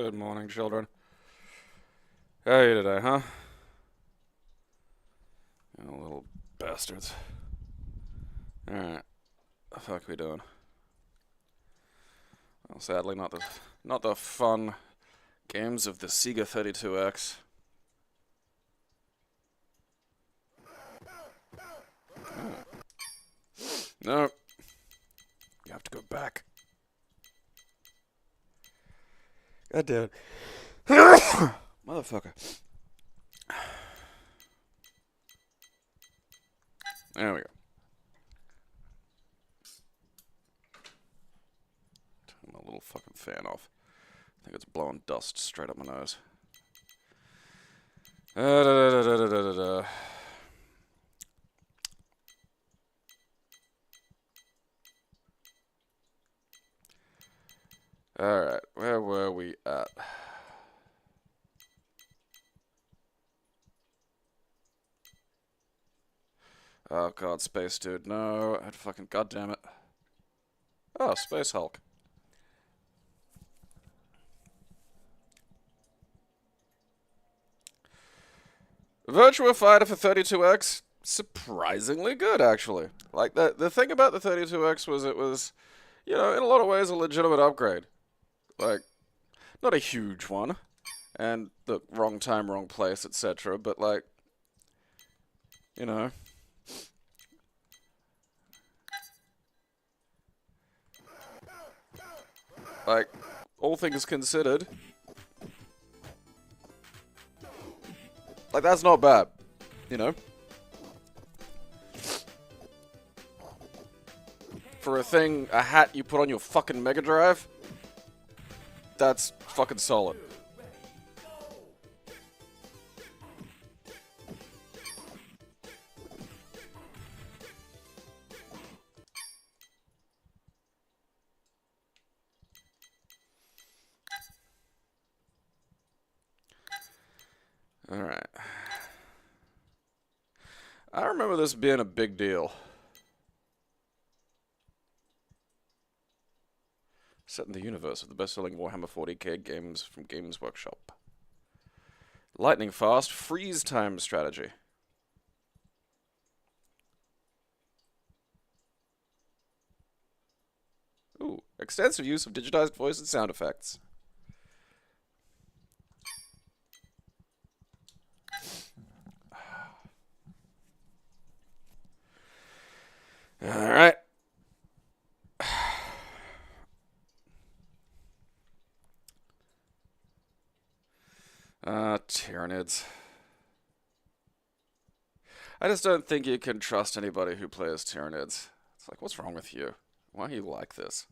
Good morning, children. How are you today, huh? You little bastards. Alright. The fuck are we doing? Well, sadly, not the fun games of the Sega 32X. No. You have to go back. God damn it. Motherfucker. There we go. Turn my little fucking fan off. I think it's blowing dust straight up my nose. Alright, where were we at? Oh god, Space Dude, no. I'd fucking goddamn it. Oh, Space Hulk. Virtua Fighter for 32X, surprisingly good, actually. Like, the thing about the 32X was it was, you know, in a lot of ways a legitimate upgrade. Like, not a huge one, and the wrong time, wrong place, etc., but like, you know. Like, all things considered, like, that's not bad, you know? For a hat you put on your fucking Mega Drive, that's fucking solid. Alright. I remember this being a big deal. Set in the universe of the best-selling Warhammer 40k games from Games Workshop. Lightning fast, freeze time strategy. Ooh, extensive use of digitized voice and sound effects. Alright. Tyranids. I just don't think you can trust anybody who plays Tyranids. It's like, what's wrong with you? Why are you like this?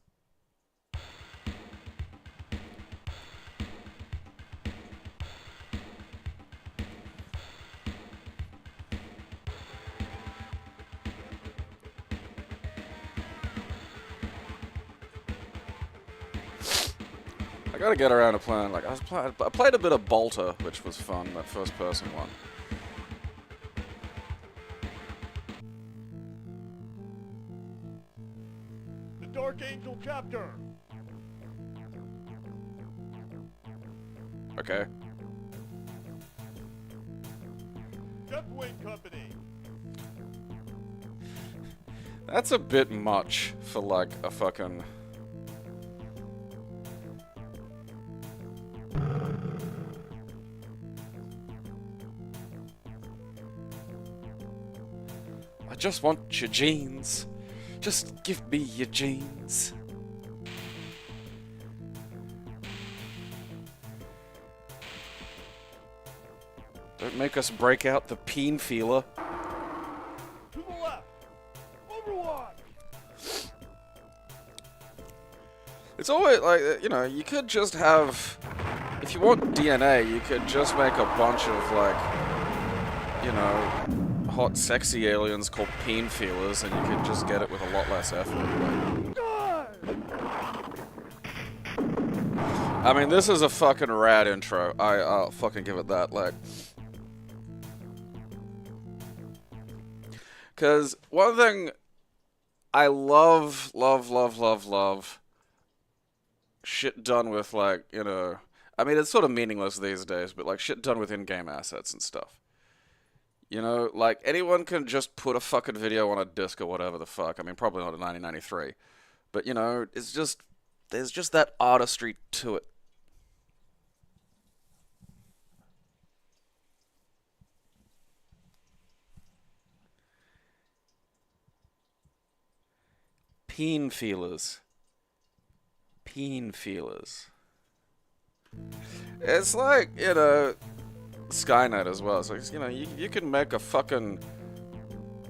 I gotta get around to playing, like, I played a bit of Bolter, which was fun, that first-person one. The Dark Angel chapter. Okay. Deathwing Company. That's a bit much for, like, a fucking... I just want your jeans. Just give me your jeans. Don't make us break out the peen feeler. To the left. Overwatch. It's always like, you know, you could just have... If you want DNA, you could just make a bunch of, like, you know... hot, sexy aliens called peen feelers, and you could just get it with a lot less effort. I mean, this is a fucking rad intro. I'll fucking give it that. Like, because one thing I love shit done with, like, you know, I mean, it's sort of meaningless these days, but like shit done with in-game assets and stuff. You know, like anyone can just put a fucking video on a disc or whatever the fuck. I mean, probably not in 1993, but you know, it's just there's just that artistry to it. Peen feelers. Peen feelers. It's like, you know, Skynet as well. It's like, you know, you can make a fucking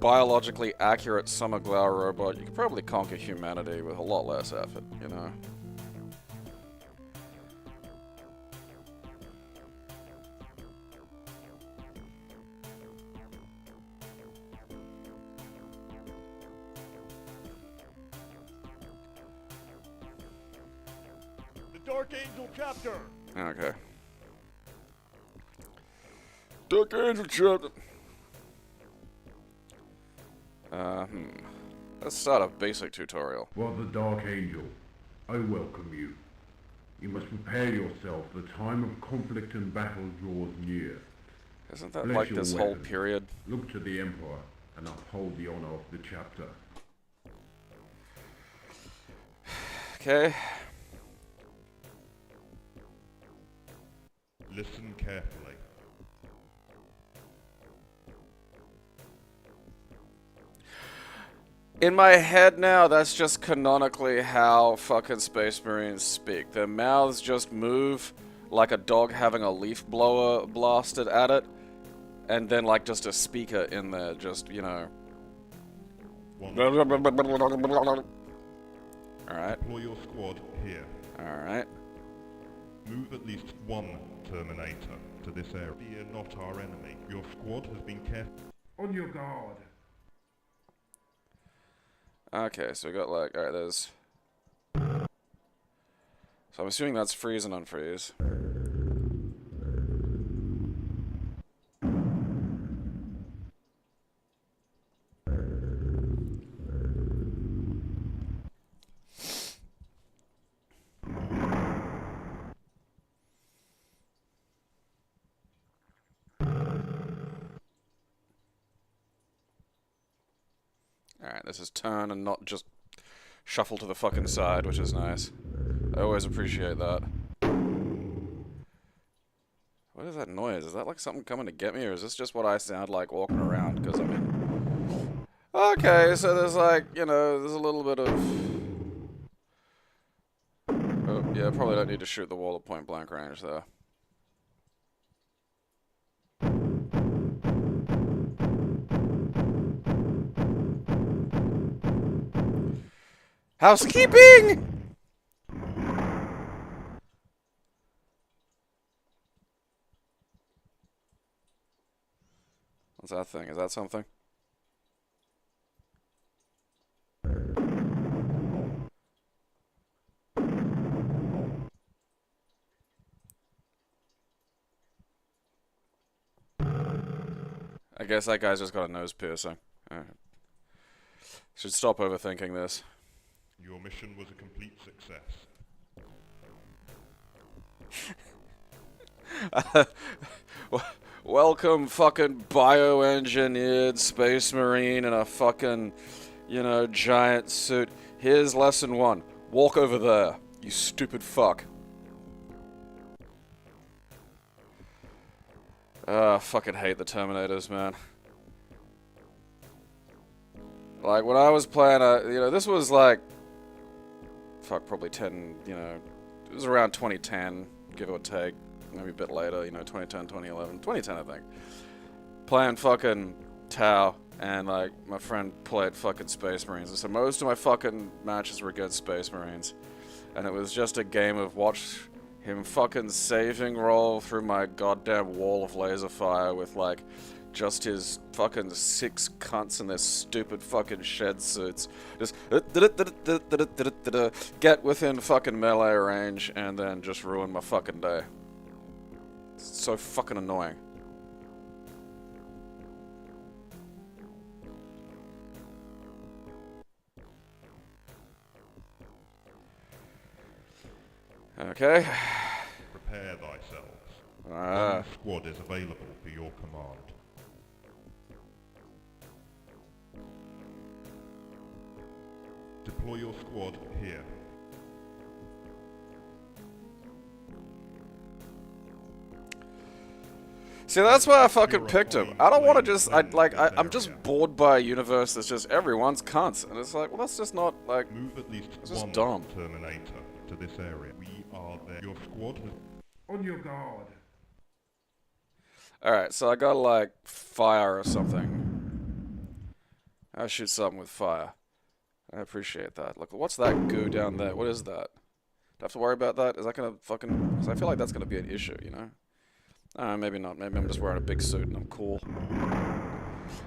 biologically accurate summer glow robot. You could probably conquer humanity with a lot less effort, you know? The Dark Angel chapter. Okay. Dark Angel chapter. Let's start a basic tutorial. What the Dark Angel, I welcome you. You must prepare yourself. The time of conflict and battle draws near. Isn't that Bless like your this whole weapons. period? Look to the Emperor and uphold the honor of the chapter. Okay. Listen carefully. In my head now, that's just canonically how fucking Space Marines speak. Their mouths just move like a dog having a leaf blower blasted at it, and then like just a speaker in there, just, you know. One. Alright, Deploy your squad here. alright. Move at least one Terminator to this area. Fear not our enemy. Your squad has been careful. On your guard. Okay, so we got like, alright, there's... So I'm assuming that's freeze and unfreeze. Alright, this is turn and not just shuffle to the fucking side, which is nice. I always appreciate that. What is that noise? Is that like something coming to get me, or is this just what I sound like walking around? Because I mean... Okay, so there's like, you know, there's a little bit of... Oh, yeah, probably don't need to shoot the wall at point blank range there. Housekeeping! What's that thing? Is that something? I guess that guy's just got a nose piercing. Alright. Should stop overthinking this. Your mission was a complete success. Welcome, fucking bioengineered space marine in a fucking, you know, giant suit. Here's lesson 1. Walk over there, you stupid fuck. I fucking hate the Terminators, man. Like, when I was playing, you know, this was like... Fuck, probably 10, you know... It was around 2010, give or take. Maybe a bit later, you know, 2010, 2011. 2010, I think. Playing fucking Tau, and, like, my friend played fucking Space Marines. And so most of my fucking matches were against Space Marines. And it was just a game of watch him fucking saving roll through my goddamn wall of laser fire with, like... just his fucking 6 cunts in their stupid fucking shed suits. Just get within fucking melee range and then just ruin my fucking day. It's so fucking annoying. Okay. Prepare cells. Ah. One squad is available for your command. Deploy your squad here. See, that's why I fucking picked him. I don't want to just, I'm just bored by a universe that's just everyone's cunts. And it's like, well, that's just not, like, Move at least it's just one dumb. Terminator to this area. We are there. Your squad has... On your guard. Alright, so I got, like, fire or something. I'll shoot something with fire. I appreciate that. Look, what's that goo down there? What is that? Do I have to worry about that? Is that gonna fucking... Because I feel like that's gonna be an issue, you know? Maybe not. Maybe I'm just wearing a big suit and I'm cool.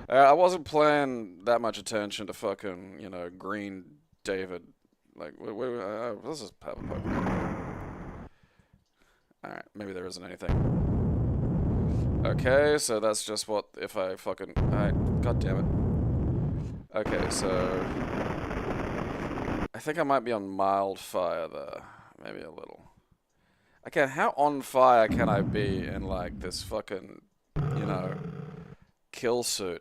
I wasn't paying that much attention to fucking, you know, Green David. Like, let's just have a poke. Alright, maybe there isn't anything. Okay, so that's just what if I fucking... Alright, god damn it. Okay, so... I think I might be on mild fire there. Maybe a little. Okay, how on fire can I be in, like, this fucking, you know, kill suit?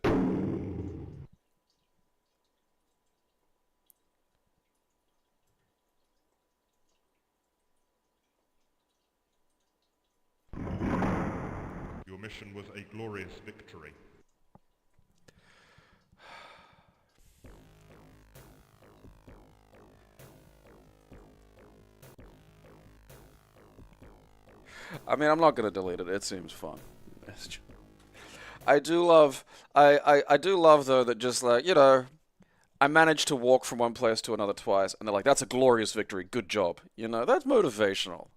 Your mission was a glorious victory. I mean, I'm not gonna delete it. It seems fun. I do love, I do love though that just like, you know, I managed to walk from one place to another twice, and they're like, "That's a glorious victory. Good job." You know, that's motivational.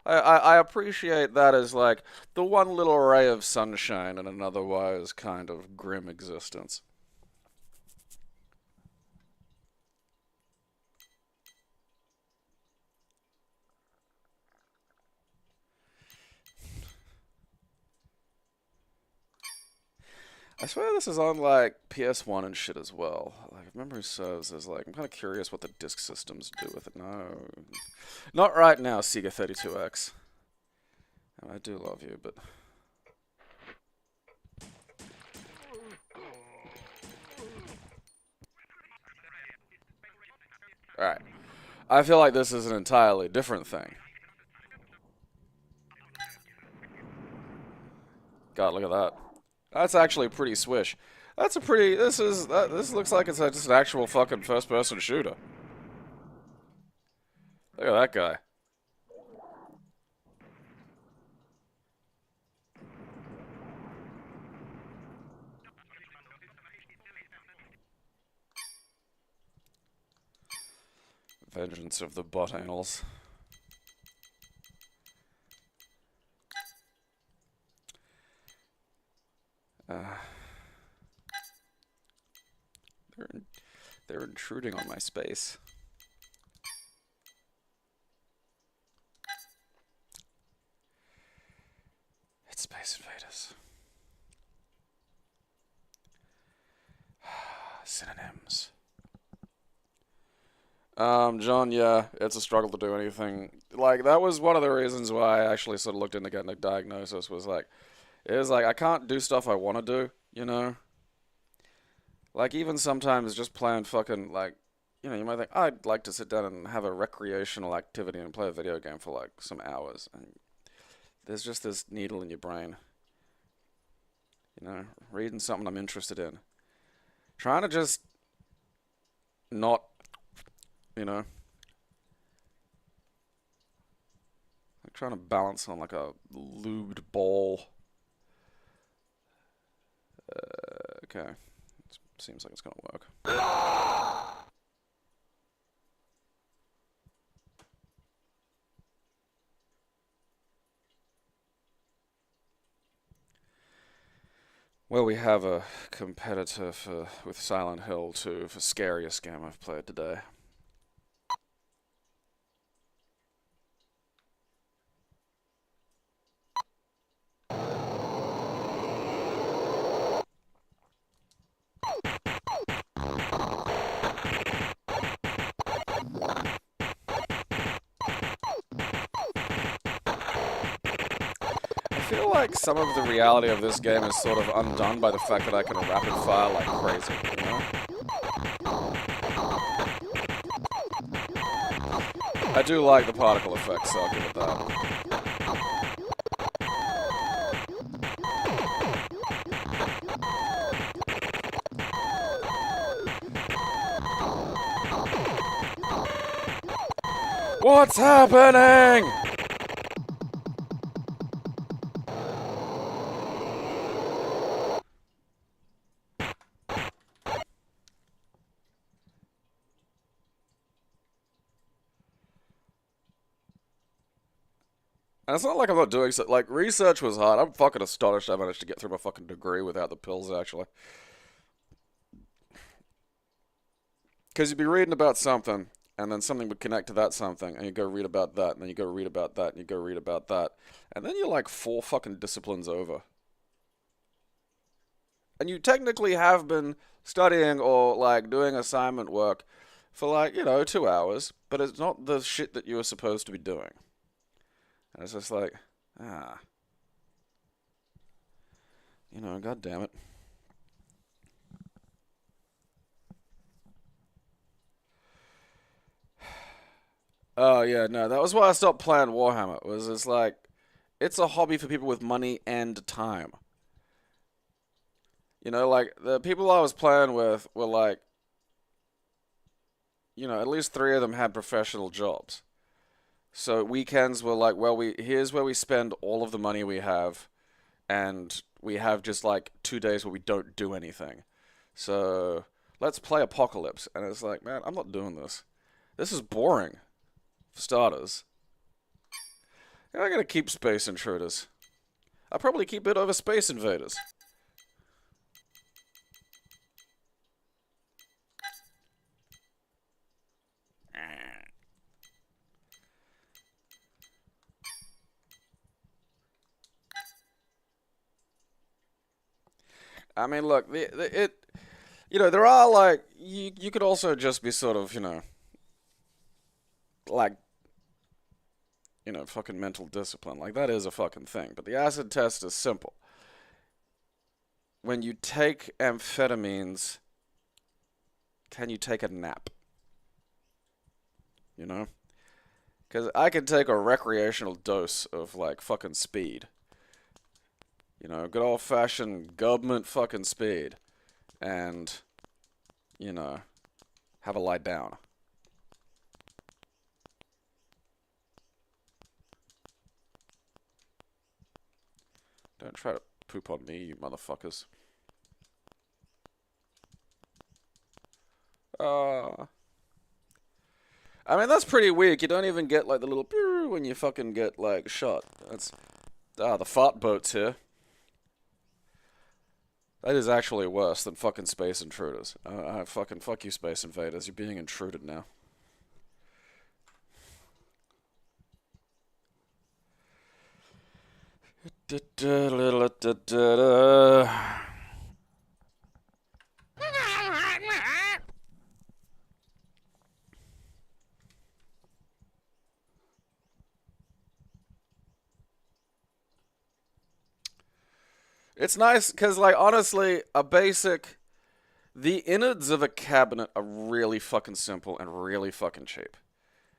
I appreciate that as like the one little ray of sunshine in an otherwise kind of grim existence. I swear this is on, like, PS1 and shit as well. Like, if memory serves, there's, like, I'm kind of curious what the disk systems do with it. No. Not right now, Sega 32X. And I do love you, but... Alright. I feel like this is an entirely different thing. God, look at that. That's actually pretty swish. That's a pretty... This looks like it's just an actual fucking first-person shooter. Look at that guy. Vengeance of the butt anals. They're intruding on my space. It's Space Invaders. Synonyms. John, yeah, it's a struggle to do anything. Like, that was one of the reasons why I actually sort of looked into getting a diagnosis, was like, I can't do stuff I want to do, you know? Like, even sometimes just playing fucking, like, you know, you might think, oh, I'd like to sit down and have a recreational activity and play a video game for, like, some hours. And there's just this needle in your brain. You know, reading something I'm interested in. Trying to just not, you know, like trying to balance on, like, a lubed ball. Okay. Seems like it's gonna work. Well, we have a competitor with Silent Hill 2 for scariest game I've played today. feel like some of the reality of this game is sort of undone by the fact that I can rapid fire like crazy, you know? I do like the particle effects, so I'll give it that. What's happening? And it's not like I'm not doing so. Like, research was hard. I'm fucking astonished I managed to get through my fucking degree without the pills, actually. Because you'd be reading about something, and then something would connect to that something, and you go read about that, and then you go read about that, and you go read about that. And then you're like 4 fucking disciplines over. And you technically have been studying or, like, doing assignment work for, like, 2 hours, but it's not the shit that you were supposed to be doing. And it's just like, god damn it. Oh yeah, no, that was why I stopped playing Warhammer. It's like, it's a hobby for people with money and time. Like, the people I was playing with were like, at least 3 of them had professional jobs. So weekends were like, well, here's where we spend all of the money we have, and we have just like 2 days where we don't do anything. So let's play Apocalypse. And it's like, man, I'm not doing this. This is boring, for starters. I'm gonna keep Space Intruders. I'll probably keep it over Space Invaders. I mean, look, there are, like, you could also just be sort of, like, fucking mental discipline. Like, that is a fucking thing. But the acid test is simple. When you take amphetamines, can you take a nap? Because I can take a recreational dose of, like, fucking speed. Good old-fashioned government fucking speed. And, have a lie down. Don't try to poop on me, you motherfuckers. I mean, that's pretty weak. You don't even get, like, the little pew when you fucking get, like, shot. That's... the fart boat's here. That is actually worse than fucking Space Intruders. Fucking fuck you, Space Invaders. You're being intruded now. It's nice because, like, honestly, the innards of a cabinet are really fucking simple and really fucking cheap.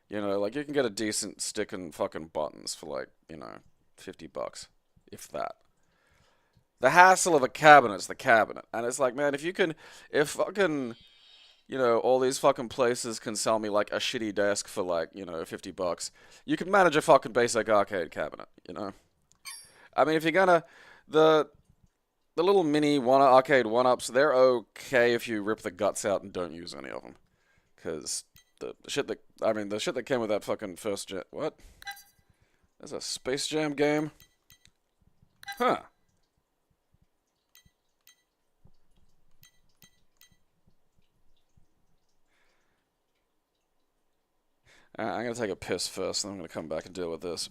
Like, you can get a decent stick and fucking buttons for, like, $50, if that. The hassle of a cabinet's the cabinet. And it's like, man, if fucking, all these fucking places can sell me, like, a shitty desk for, like, $50, you can manage a fucking basic arcade cabinet, I mean, if you're gonna, the little mini arcade one-ups, they're okay if you rip the guts out and don't use any of them. Because the shit that came with that fucking first gen... What? There's a Space Jam game? Huh. I'm gonna take a piss first, then I'm gonna come back and deal with this.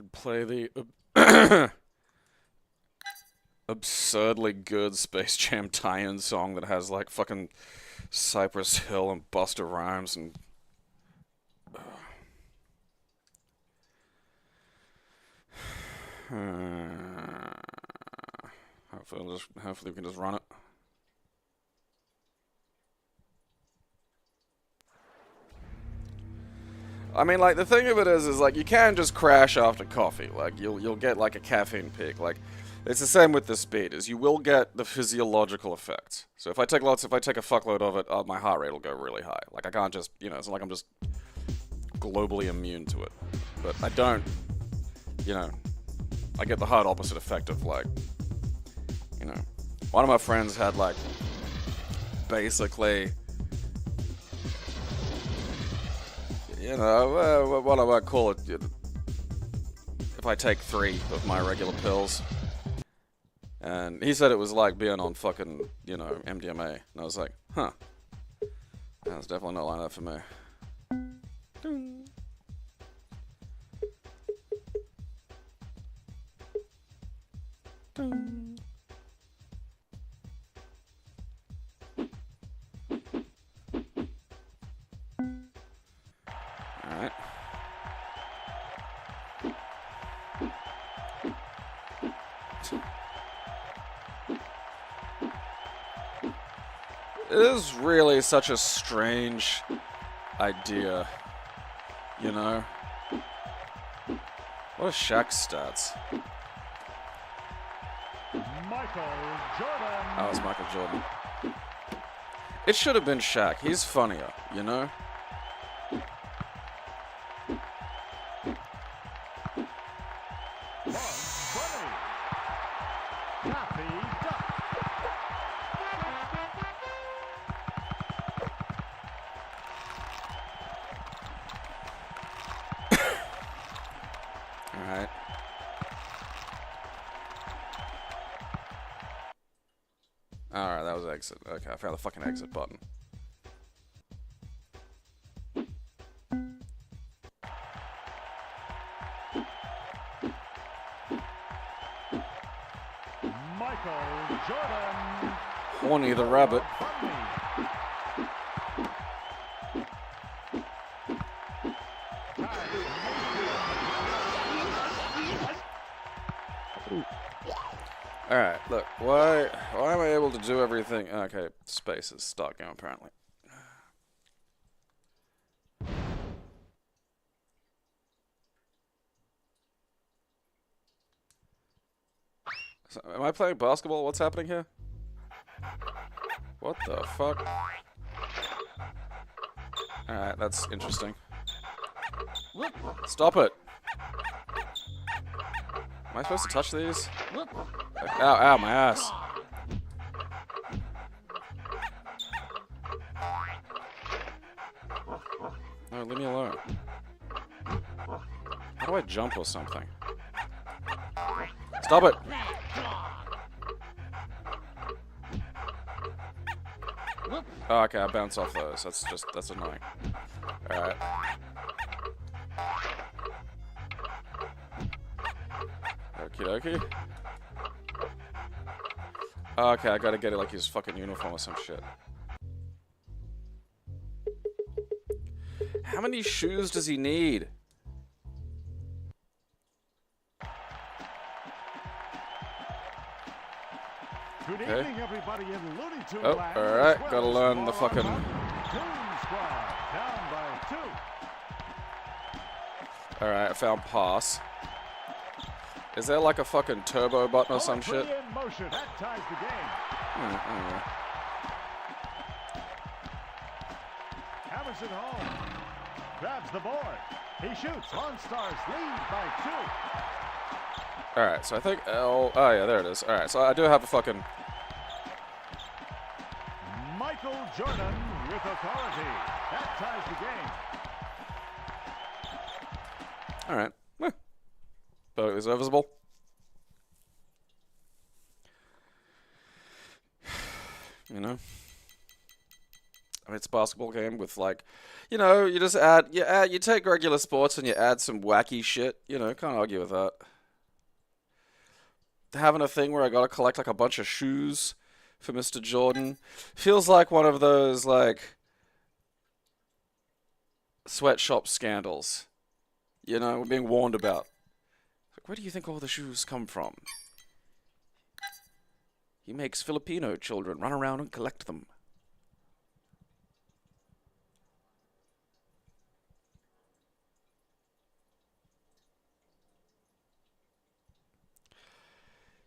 should play the absurdly good Space Jam tie-in song that has like fucking Cypress Hill and Busta Rhymes and hopefully we can just run it. I mean, like, the thing of it is like, you can just crash after coffee. Like, you'll get, like, a caffeine peak. Like, it's the same with the speed, is you will get the physiological effects. So if I take a fuckload of it, my heart rate will go really high. Like, I can't just, it's not like I'm just globally immune to it. But I don't, I get the hard opposite effect of, like, one of my friends had, like, basically... what do I call it? If I take 3 of my regular pills. And he said it was like being on fucking, MDMA. And I was like, huh. That's definitely not like that for me. Ding. Ding. Alright. It is really such a strange idea, What are Shaq's stats? Michael Jordan. Oh, it's Michael Jordan. It should have been Shaq. He's funnier, Alright. Alright, that was exit. Okay, I found the fucking exit button. Michael Jordan. Horny the rabbit. Alright, look, why am I able to do everything? Okay, space is stuck now, apparently. So, am I playing basketball? What's happening here? What the fuck? Alright, that's interesting. Stop it! Am I supposed to touch these? Ow, ow, my ass. No, leave me alone. How do I jump or something? Stop it! Oh, okay, I bounce off those. That's annoying. Alright. Okie dokie. Okay, I gotta get it like his fucking uniform or some shit. How many shoes does he need? Good evening, everybody in Looney Tunes Oh, land. alright, As well gotta as learn the tomorrow fucking... night, Toon Squad, down by 2. Alright, I found pass. Is there like a fucking turbo button or some shit? In motion. That ties the game. Anyway. Emerson Holmes grabs the board. He shoots. Lone Stars lead by 2. Alright, so I think L... Oh, yeah, there it is. Alright, so I do have a fucking... Michael Jordan with authority. That ties the game. Alright. Totally serviceable. I mean, it's a basketball game with like, you know, you take regular sports and you add some wacky shit. You know, can't argue with that. Having a thing where I gotta collect like a bunch of shoes for Mr. Jordan feels like one of those like sweatshop scandals. You know, we're being warned about. Like, where do you think all the shoes come from? He makes Filipino children run around and collect them.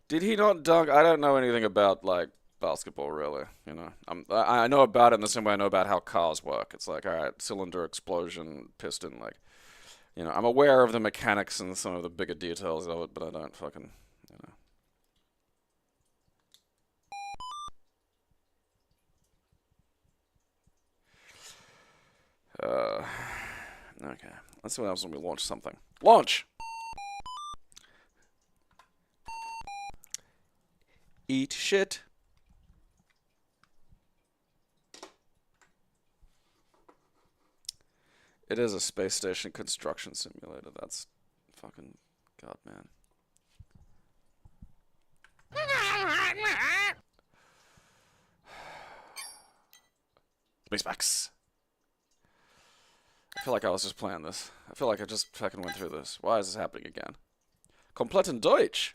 Did he not dunk? I don't know anything about like basketball really. You know, I know about it in the same way I know about how cars work. It's like, all right, cylinder, explosion, piston. Like, you know, I'm aware of the mechanics and some of the bigger details of it, but I don't fucking, you know. Okay. Let's see what happens when we launch something. Launch! Eat shit. It is a space station construction simulator. That's fucking god, man. Spacebacks. I feel like I was just playing this. I feel like I just fucking went through this. Why is this happening again? Komplett in Deutsch.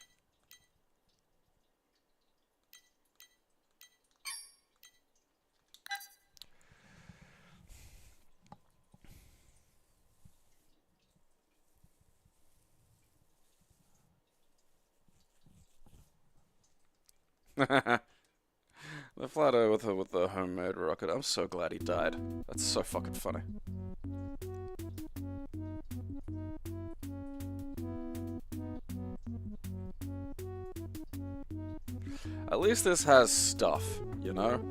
The flat earth with the homemade rocket. I'm so glad he died. That's so fucking funny. At least this has stuff, you know?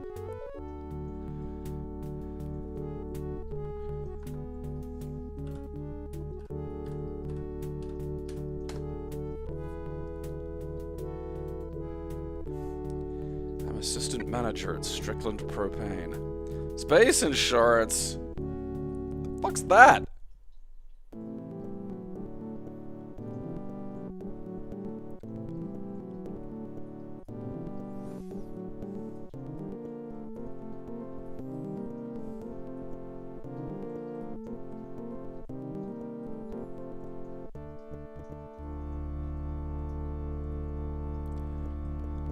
I'm assistant manager at Strickland Propane. Space insurance? The fuck's that?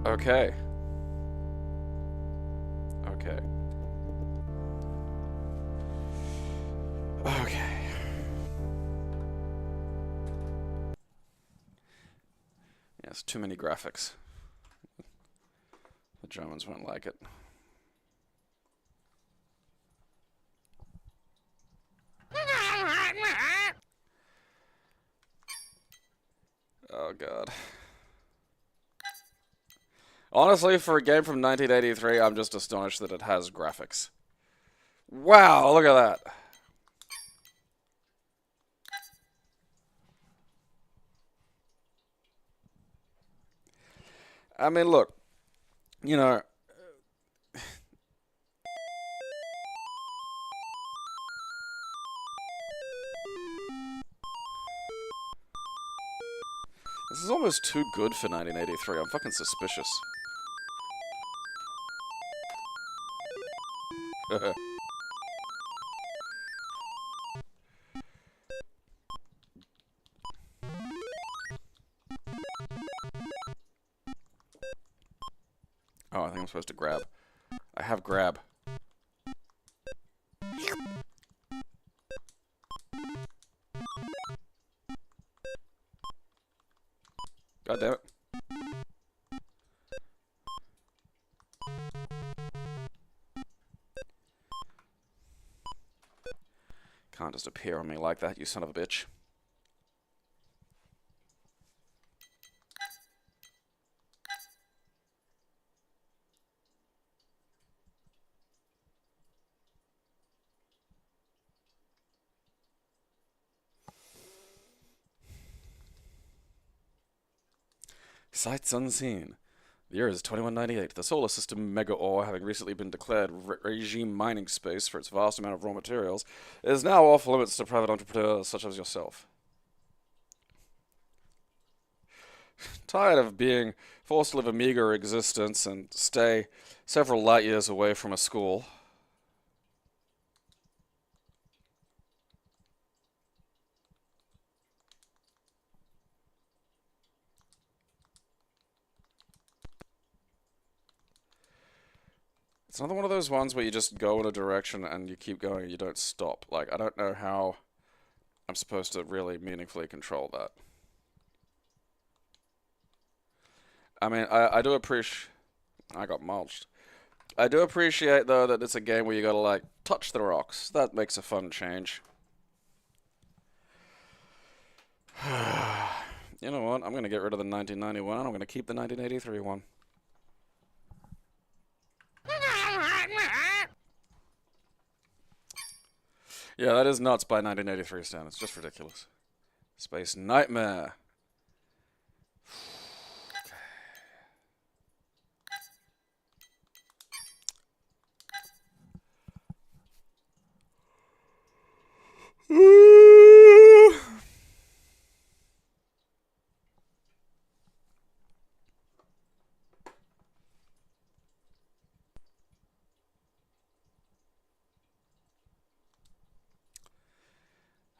Okay. Okay. Okay. Yes, too many graphics. The Germans won't like it. Oh god. Honestly, for a game from 1983, I'm just astonished that it has graphics. Wow, look at that. I mean, look, you know, this is almost too good for 1983. I'm fucking suspicious. Oh, I think I'm supposed to grab. I have grab. God damn it. Can't just appear on me like that, you son of a bitch. Sights unseen. The year is 2198. The solar system mega ore, having recently been declared regime mining space for its vast amount of raw materials, is now off limits to private entrepreneurs such as yourself. Tired of being forced to live a meager existence and stay several light years away from a school. It's another one of those ones where you just go in a direction and you keep going and you don't stop. Like, I don't know how I'm supposed to really meaningfully control that. I mean, I do appreciate... I got mulched. I do appreciate, though, that it's a game where you gotta, like, touch the rocks. That makes a fun change. You know what? I'm gonna get rid of the 1991 and I'm gonna keep the 1983 one. Yeah, that is nuts by 1983 standards. Just ridiculous. Space Nightmare.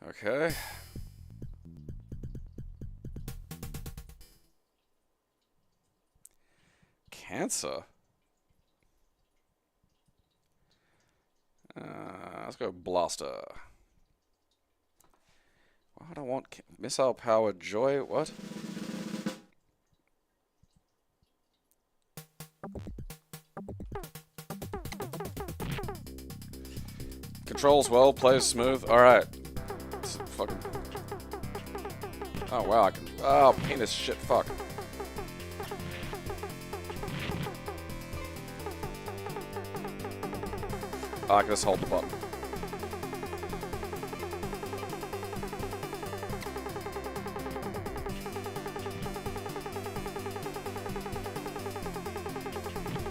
Okay. Cancer? Let's go Blaster. I don't want missile powered joy. What? Controls well, plays smooth. Alright. Fucking. Oh wow, I can. Oh, penis shit, fuck. Oh, I can just hold the button.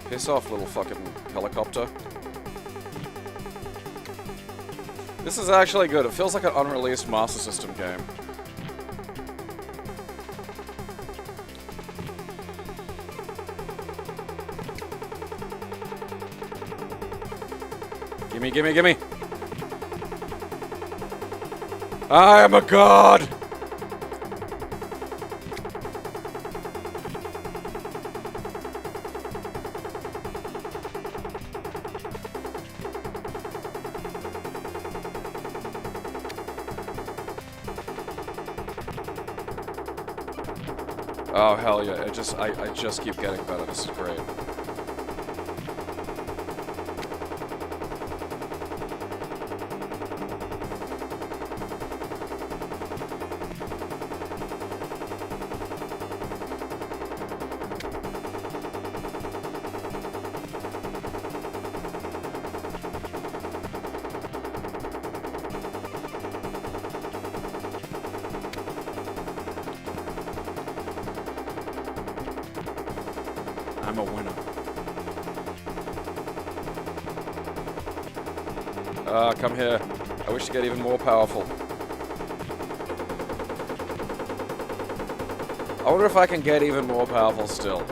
Piss off, little fucking helicopter. This is actually good. It feels like an unreleased Master System game. Gimme, gimme, gimme! I am a god! Oh hell yeah, I just keep getting better, this is great. I'm a winner. Come here. I wish to get even more powerful. I wonder if I can get even more powerful still.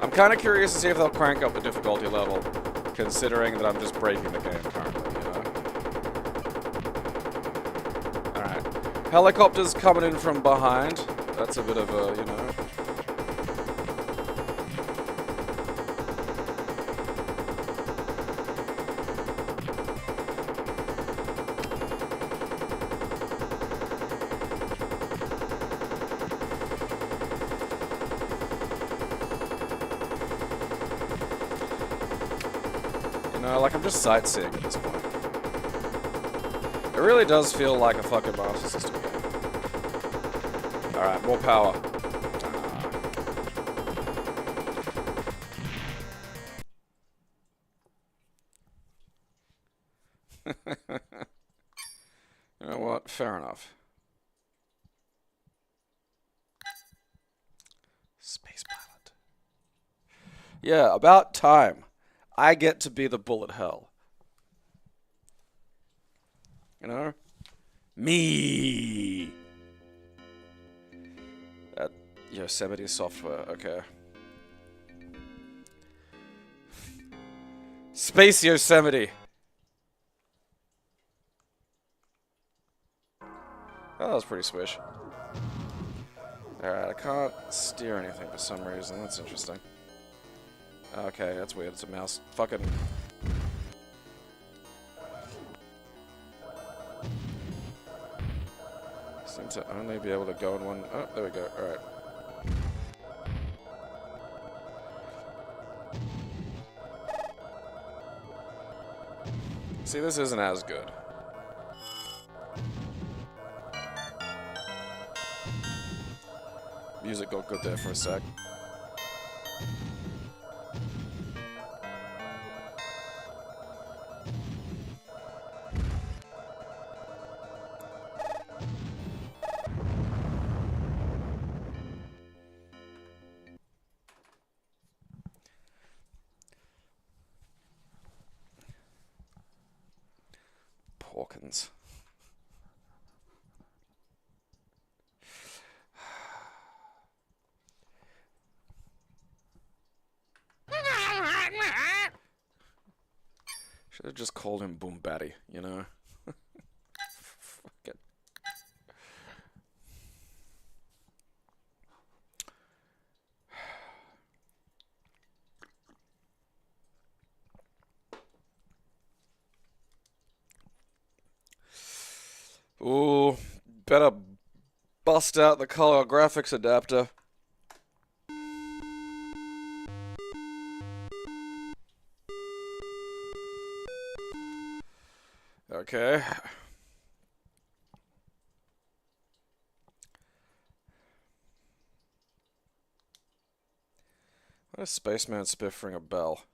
I'm kind of curious to see if they'll crank up the difficulty level, considering that I'm just breaking the game currently, you know? Alright. Helicopters coming in from behind. That's a bit of a, you know... Like, I'm just sightseeing at this point. It really does feel like a fucking Master System game. Alright, more power. You know what? Fair enough. Space pilot. Yeah, about time. I get to be the bullet hell. You know? Me. That Yosemite software, okay. Space Yosemite. Oh, that was pretty swish. Alright, I can't steer anything for some reason. That's interesting. Okay, that's weird. It's a mouse. Fucking... Seem to only be able to go in one... Oh, there we go. Alright. See, this isn't as good. Music got good there for a sec. Porkins. Should have just called him Boom Batty, you know? Fuck it. Ooh, better bust out the color graphics adapter. Okay. Why is Spaceman Spiff ring a bell?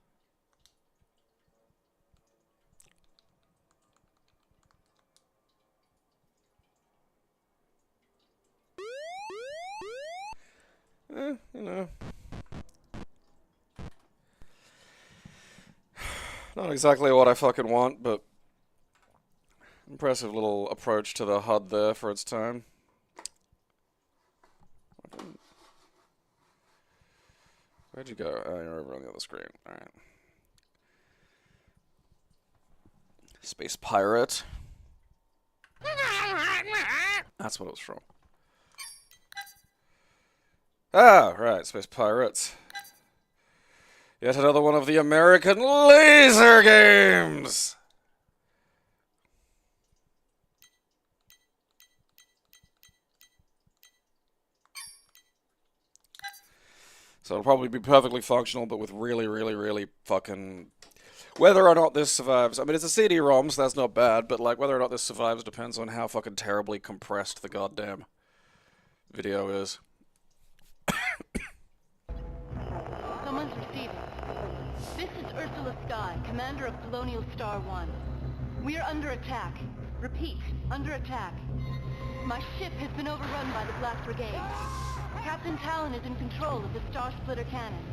You know. Not exactly what I fucking want, but impressive little approach to the HUD there for its time. Where'd you go? Oh, you're over on the other screen. Alright. Space Pirate. That's what it was from. Ah, right, Space Pirates. Yet another one of the American laser games! So it'll probably be perfectly functional, but with really, really, really fucking... Whether or not this survives... I mean, it's a CD-ROM, so that's not bad, but like, whether or not this survives depends on how fucking terribly compressed the goddamn video is. Someone's receiving. This is Ursula Sky, commander of Colonial Star 1. We are under attack. Repeat, under attack. My ship has been overrun by the Black Brigade. Captain Talon is in control of the Star Splitter cannon.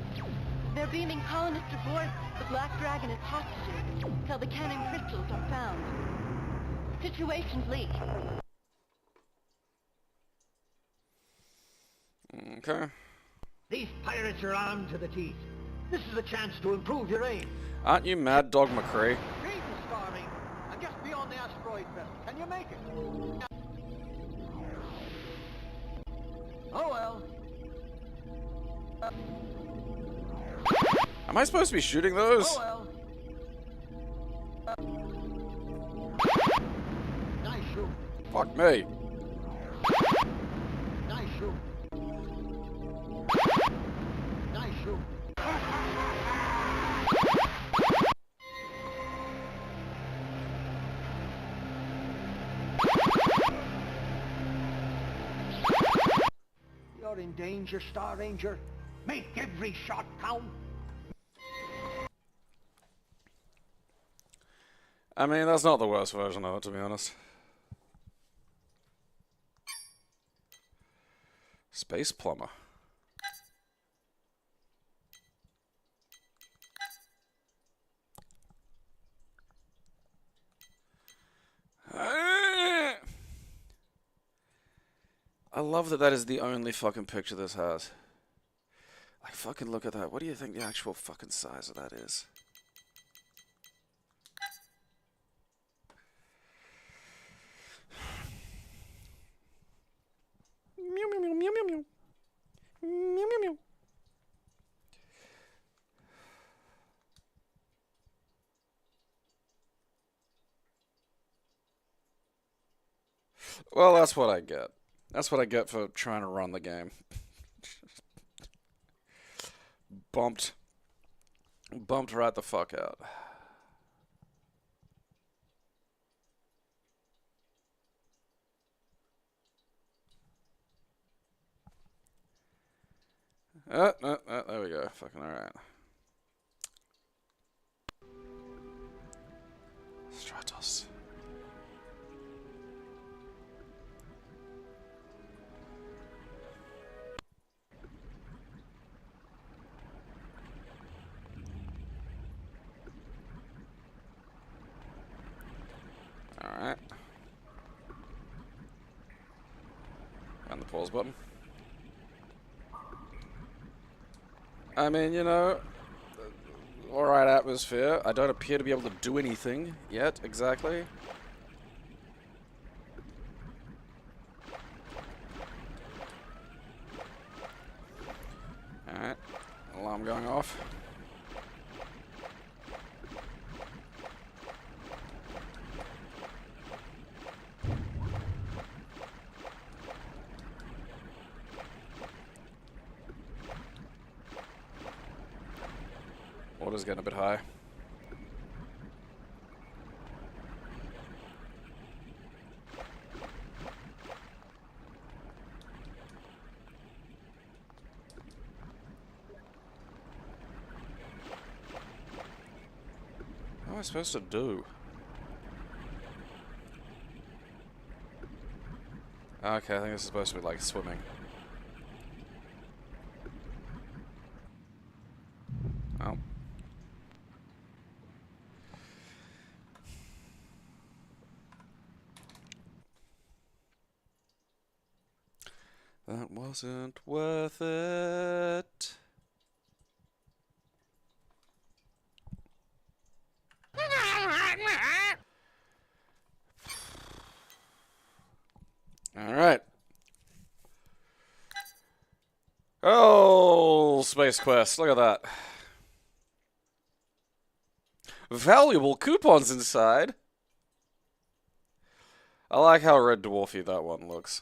They're beaming colonists aboard the Black Dragon as hostages till the cannon crystals are found. Situation's bleak. Okay. These pirates are armed to the teeth. This is a chance to improve your aim. Aren't you Mad Dog McCree? Greetings, Starling. I'm just beyond the asteroid belt. Can you make it? Oh well. Am I supposed to be shooting those? Oh well. Nice shoot. Fuck me. Nice shoot. Nice shoot. are in danger, Star Ranger. Make every shot count. I mean, that's not the worst version of it, to be honest. Space plumber. I love that that is the only fucking picture this has. Like, fucking look at that. What do you think the actual fucking size of that is? Meow, meow, meow, meow, meow, meow. Meow, meow, meow. Well, that's what I get. That's what I get for trying to run the game. Bumped right the fuck out. There we go. Fucking alright. Stratos. Alright. And the pause button. I mean, you know, alright atmosphere. I don't appear to be able to do anything yet, exactly. Alright. Alarm going off. Water's getting a bit high. What am I supposed to do? Okay, I think this is supposed to be like swimming. Oh. That wasn't worth it. All right. Oh, Space Quest. Look at that. Valuable coupons inside. I like how red dwarfy that one looks.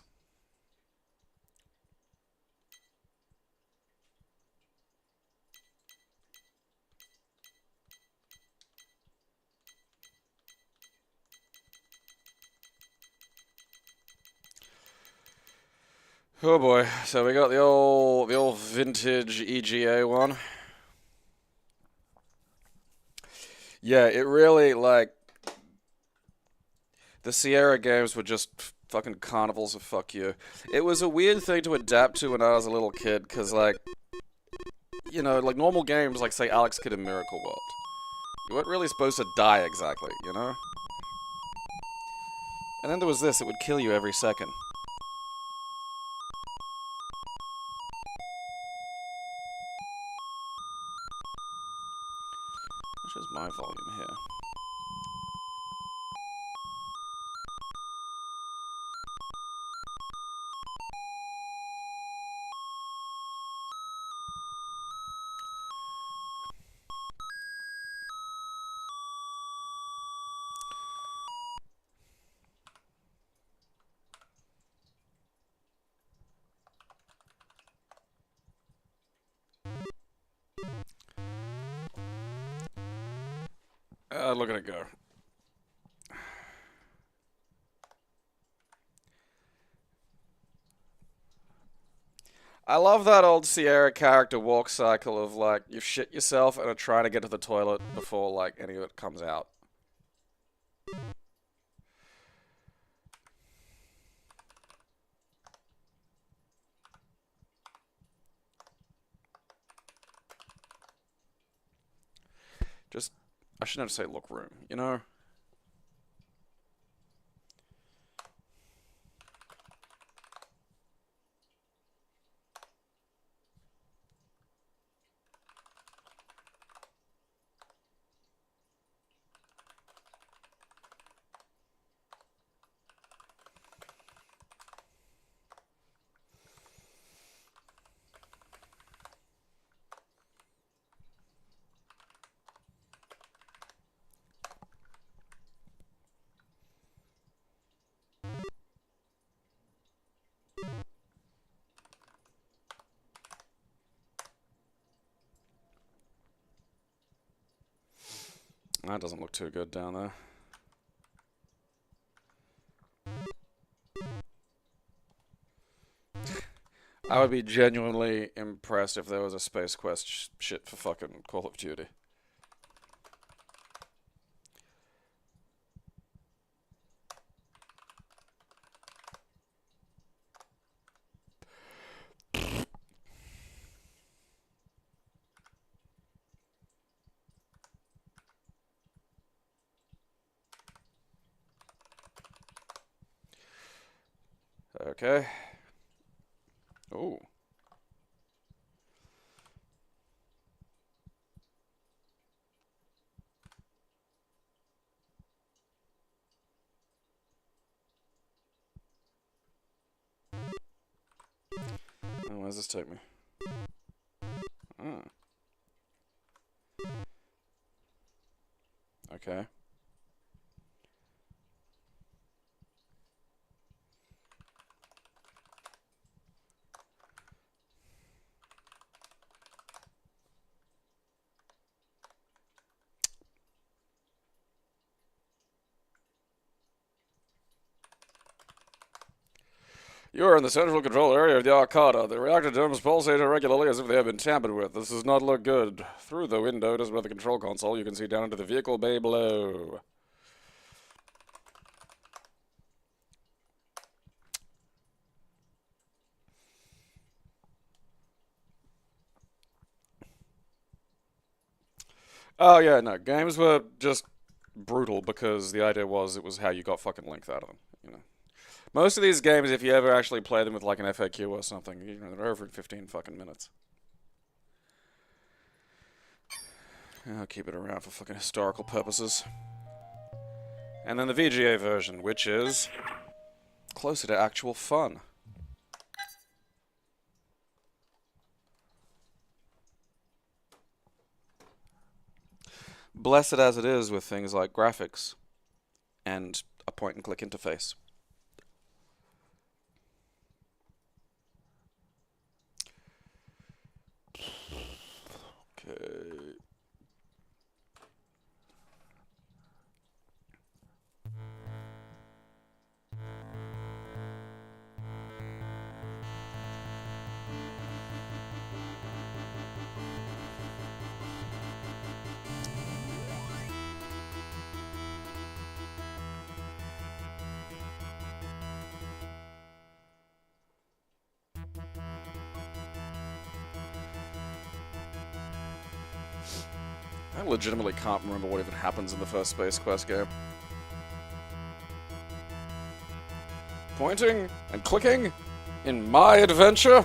Oh boy, so we got the old vintage EGA one. Yeah, it really, like, the Sierra games were just fucking carnivals of fuck you. It was a weird thing to adapt to when I was a little kid, because, like, you know, like normal games, like, say, Alex Kidd in Miracle World. You weren't really supposed to die exactly, you know? And then there was this, it would kill you every second. Which is my volume here? Look at it go. I love that old Sierra character walk cycle of like you shit yourself and are trying to get to the toilet before like any of it comes out. Just, I should never say look room, you know? That doesn't look too good down there. I would be genuinely impressed if there was a Space Quest shit for fucking Call of Duty. Okay. Ooh. Oh, where does this take me? Oh. Okay. You are in the central control area of the Arcada. The reactor domes pulsate irregularly as if they have been tampered with. This does not look good. Through the window, just above the control console, you can see down into the vehicle bay below. Oh yeah, no, games were just brutal because the idea was it was how you got fucking length out of them, you know. Most of these games, if you ever actually play them with like an FAQ or something, you know, they're over in 15 fucking minutes. I'll keep it around for fucking historical purposes. And then the VGA version, which is closer to actual fun. Blessed as it is with things like graphics and a point-and-click interface. Okay. I legitimately can't remember what even happens in the first Space Quest game. Pointing and clicking in my adventure?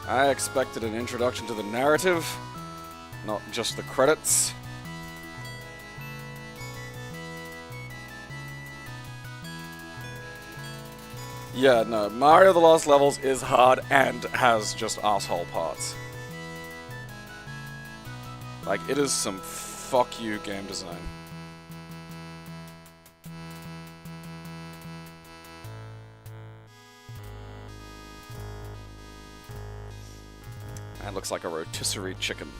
I expected an introduction to the narrative, not just the credits. Yeah, no, Mario The Lost Levels is hard and has just asshole parts. Like, it is some fuck you game design. That looks like a rotisserie chicken.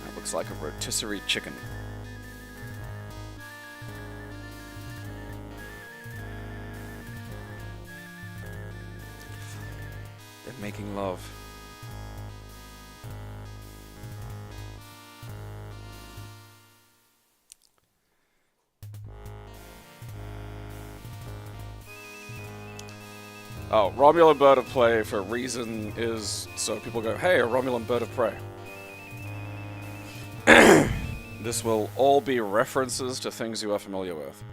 That looks like a rotisserie chicken. They're making love. Oh, Romulan bird of prey for a reason is so people go, hey, a Romulan bird of prey. This will all be references to things you are familiar with.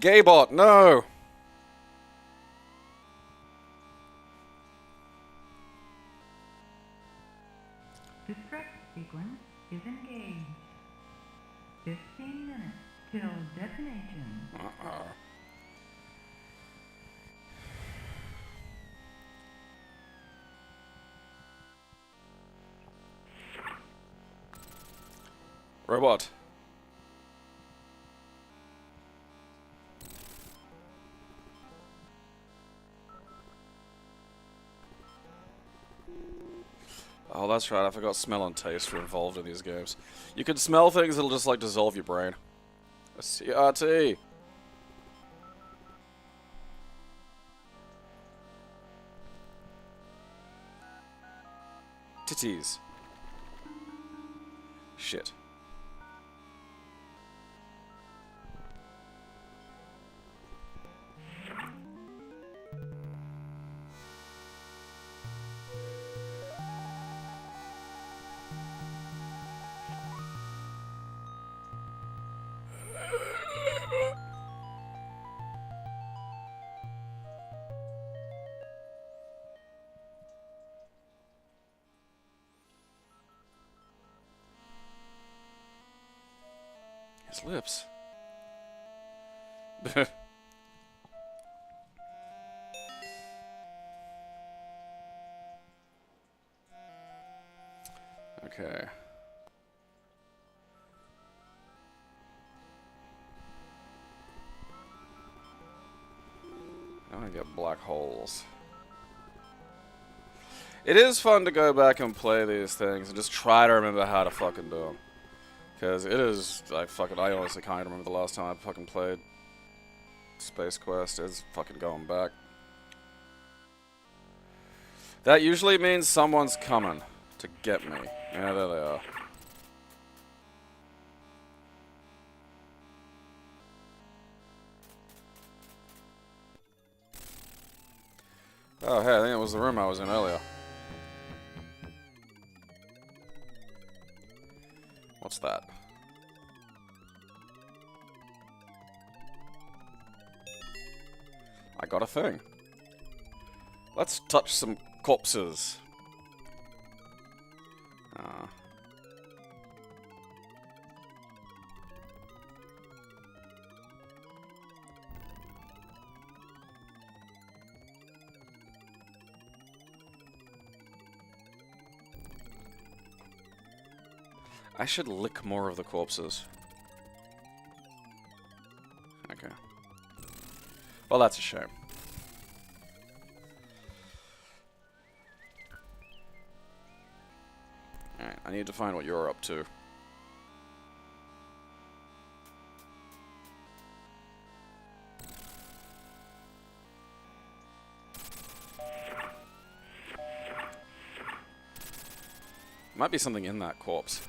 Gaybot, no! Destruct sequence is engaged. 15 minutes till detonation. Robot. Oh, that's right, I forgot smell and taste were involved in these games. You can smell things that'll just, like, dissolve your brain. A CRT! Titties. Shit. His lips. Okay. I want to get black holes. It is fun to go back and play these things and just try to remember how to fucking do them. Because it is, I honestly can't remember the last time I fucking played Space Quest. It's fucking going back. That usually means someone's coming to get me. Yeah, there they are. Oh, hey, I think it was the room I was in earlier. What's that? I got a thing. Let's touch some corpses. I should lick more of the corpses. Okay. Well, that's a shame. Alright, I need to find what you're up to. Might be something in that corpse.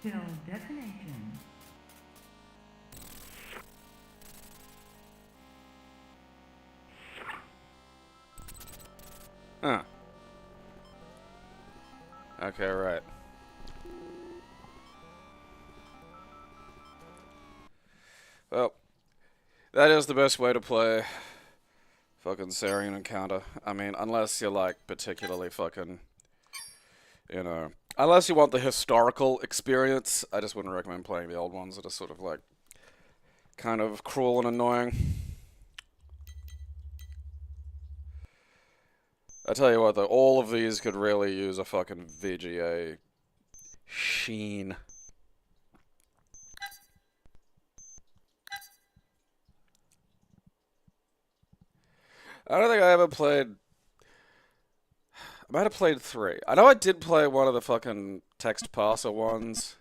till detonation. Huh. Okay, right. Well, that is the best way to play fucking Sarian Encounter. I mean, unless you're like particularly fucking, you know, unless you want the historical experience, I just wouldn't recommend playing the old ones that are sort of like kind of cruel and annoying. I tell you what though, all of these could really use a fucking VGA sheen. I don't think I ever played... I might have played 3. I know I did play one of the fucking text parser ones.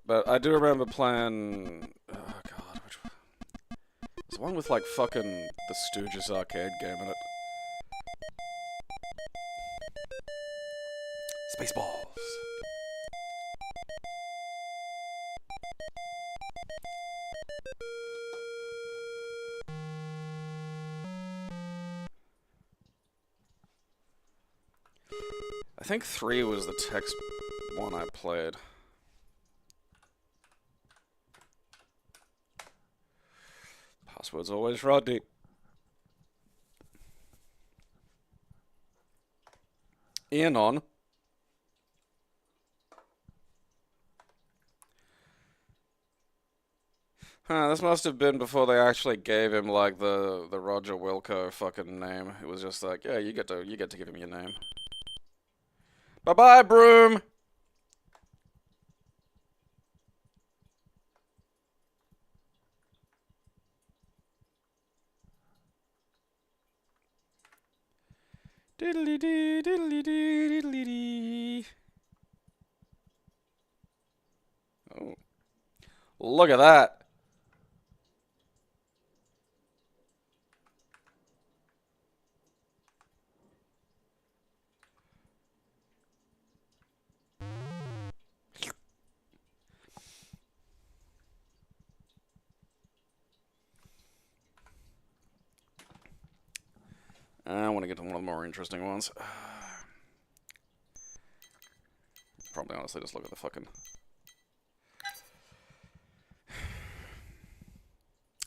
But I do remember playing... Oh god, which one? There's one with like fucking the Stooges arcade game in it. Spaceballs. I think 3 was the text one I played. Password's always Rodney. Ian on. Huh, this must have been before they actually gave him like the Roger Wilco fucking name. It was just like, yeah, you get to give him your name. Bye-bye, broom! Diddly-dee, diddly-dee, diddly-dee. Oh. Look at that. I want to get to one of the more interesting ones. Probably honestly just look at the fucking...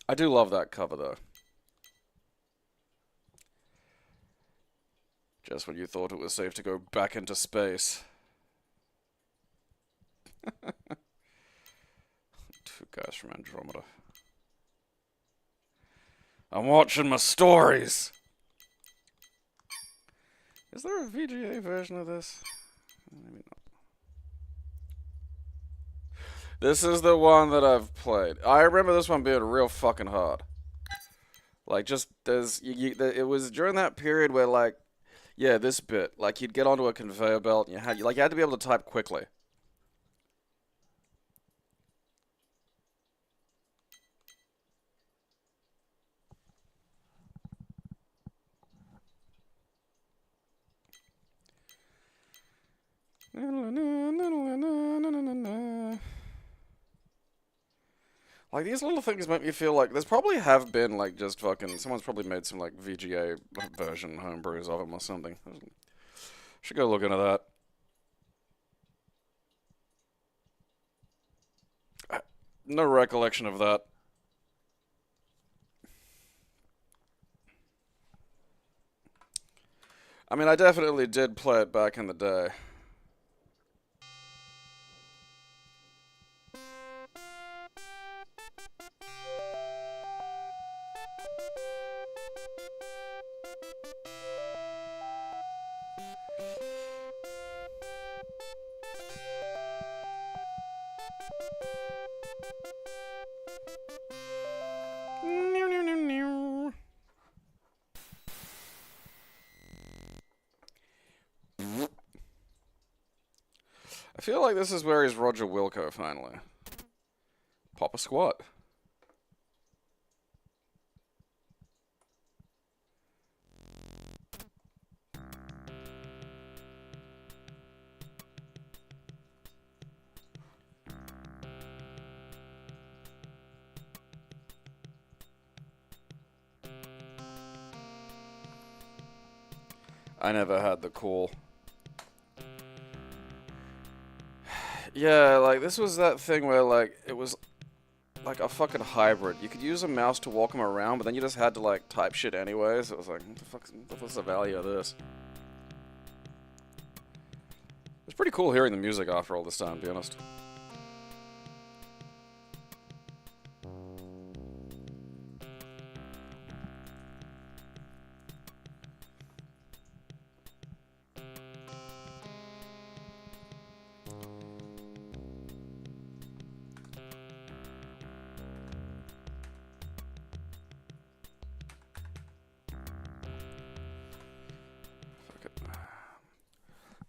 I do love that cover though. Just when you thought it was safe to go back into space. 2 guys from Andromeda. I'm watching my stories! Is there a VGA version of this? Maybe not. This is the one that I've played. I remember this one being real fucking hard. Like, just, it was during that period where, like, yeah, this bit. Like, you'd get onto a conveyor belt and you had to be able to type quickly. Like, these little things make me feel like there's probably have been, like, just fucking... Someone's probably made some, like, VGA version homebrews of them or something. Should go look into that. No recollection of that. I mean, I definitely did play it back in the day. I feel like this is where he's Roger Wilco, finally. Pop a squat. I never had the cool. Yeah, like, this was that thing where, like, it was like a fucking hybrid. You could use a mouse to walk them around, but then you just had to, like, type shit anyways. It was like, what's the value of this? It's pretty cool hearing the music after all this time, to be honest.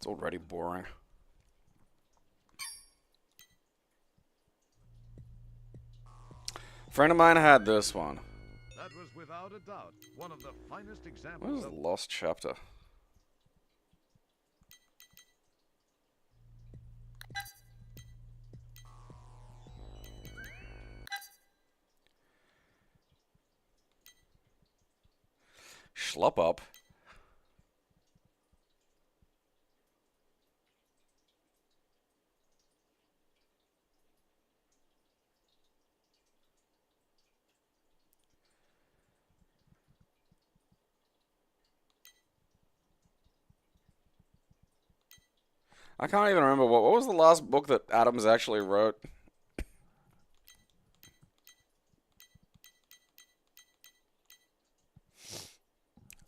It's already boring. A friend of mine had this one. That was without a doubt one of the finest What examples is the of lost chapter? Schlop up. I can't even remember what was the last book that Adams actually wrote.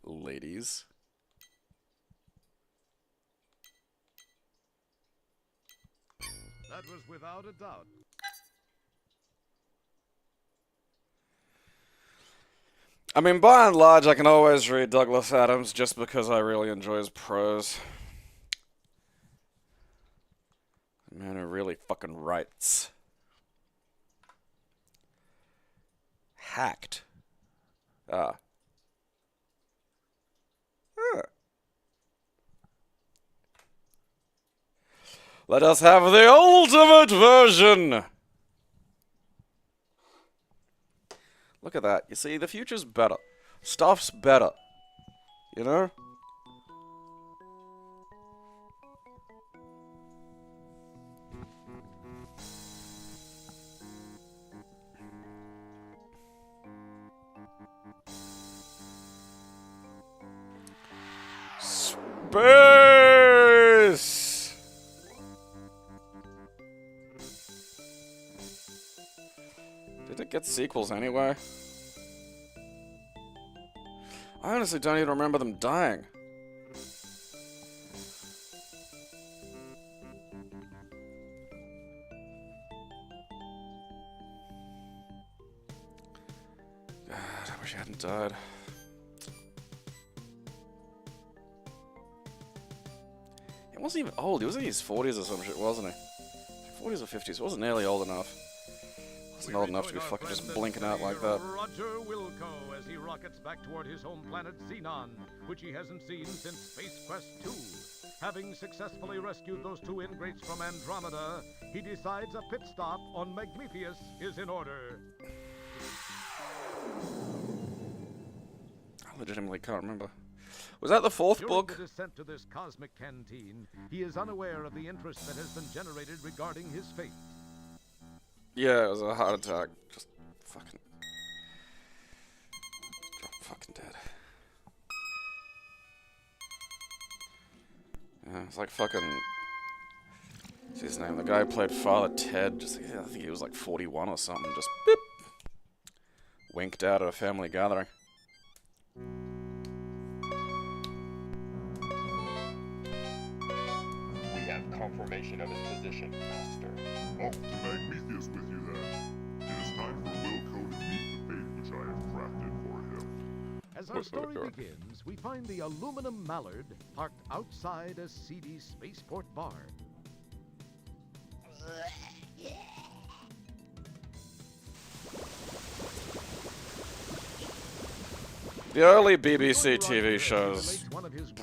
Ladies. that was without a doubt. I mean, by and large, I can always read Douglas Adams just because I really enjoy his prose. The man who really fucking writes. Hacked. Ah. Huh. Let us have the ultimate version! Look at that. You see, the future's better. Stuff's better. You know? Space! Did it get sequels anyway? I honestly don't even remember them dying. God, I wish I hadn't died. He wasn't even old. He was in his 40s or some shit, wasn't he? 40s or 50s. He wasn't nearly old enough. Wasn't old enough to be fucking just blinking out like that. Roger Wilco as he rockets back toward his home planet Xenon, which he hasn't seen since Space Quest 2. Having successfully rescued those two ingrates from Andromeda, he decides a pit stop on Magnifius is in order. I legitimately can't remember. Was that the fourth During book? the descent to this cosmic canteen, he is unaware of the interest that has been generated regarding his fate. Yeah, it was a heart attack. Just fucking... drop fucking dead. Yeah, it's like fucking... What's his name? The guy who played Father Ted. Just, I think he was like 41 or something. Just beep. Winked out at a family gathering. We have confirmation of his position, Master. Off to Magnifius with you then. It is time for Wilco to meet the fate which I have crafted for him. As our story begins, we find the aluminum mallard parked outside a seedy spaceport bar. The early BBC TV shows,